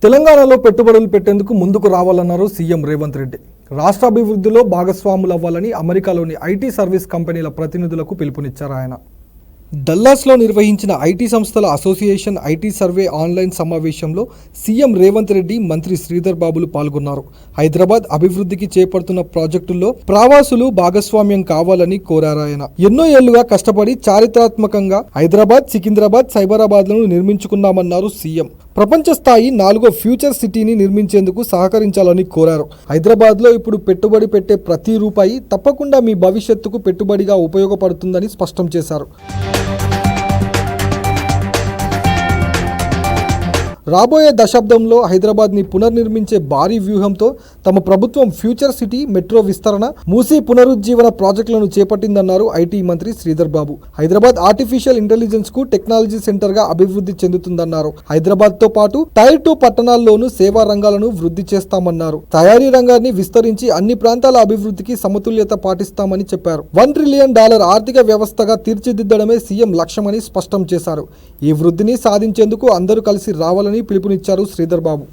తెలంగాణలో పెట్టుబడులు పెట్టేందుకు ముందుకు రావాలన్నారు సీఎం రేవంత్ రెడ్డి. రాష్ట్ర అభివృద్ధిలో భాగస్వాములవ్వాలని అమెరికాలోని ఐటీ సర్వీస్ కంపెనీల ప్రతినిధులకు పిలుపునిచ్చారు ఆయన. డల్లాస్లో నిర్వహించిన ఐటీ సంస్థల అసోసియేషన్ ఐటీ సర్వే ఆన్లైన్ సమావేశంలో సీఎం రేవంత్ రెడ్డి, మంత్రి శ్రీధర్ బాబులు పాల్గొన్నారు. హైదరాబాద్ అభివృద్ధికి చేపడుతున్న ప్రాజెక్టుల్లో ప్రవాసులు భాగస్వామ్యం కావాలని కోరారు ఆయన. ఎన్నో ఏళ్లుగా కష్టపడి చారిత్రాత్మకంగా హైదరాబాద్, సికింద్రాబాద్, సైబరాబాద్లను నిర్మించుకున్నామన్నారు సీఎం. ప్రపంచ స్థాయి 4వ ఫ్యూచర్ సిటీని నిర్మించేందుకు సహకరించాలని కోరారు. హైదరాబాద్లో ఇప్పుడు పెట్టుబడి పెట్టే ప్రతి రూపాయి తప్పకుండా మీ భవిష్యత్తుకు పెట్టుబడిగా ఉపయోగపడుతుందని స్పష్టం చేశారు. రాబోయే దశాబ్దంలో హైదరాబాద్ని పునర్నిర్మించే భారీ వ్యూహంతో తమ ప్రభుత్వం ఫ్యూచర్ సిటీ, మెట్రో విస్తరణ, మూసీ పునరుజ్జీవన ప్రాజెక్టులను చేపట్టిందన్నారు ఐటీ మంత్రి శ్రీధర్ బాబు. హైదరాబాద్ ఆర్టిఫిషియల్ ఇంటెలిజెన్స్ కు టెక్నాలజీ సెంటర్ గా అభివృద్ధి చెందుతుందన్నారు. హైదరాబాద్ తో పాటు టైర్ 2 పట్టణాల్లోనూ సేవా రంగాలను వృద్ధి చేస్తామన్నారు. తయారీ రంగాన్ని విస్తరించి అన్ని ప్రాంతాల అభివృద్ధికి సమతుల్యత పాటిస్తామని చెప్పారు. $1 ట్రిలియన్ ఆర్థిక వ్యవస్థగా తీర్చిదిద్దడమే సీఎం లక్ష్యమని స్పష్టం చేశారు. ఈ వృద్ధిని సాధించేందుకు అందరూ కలిసి రావాలని పిలుపునిచ్చారు శ్రీధర్ బాబు.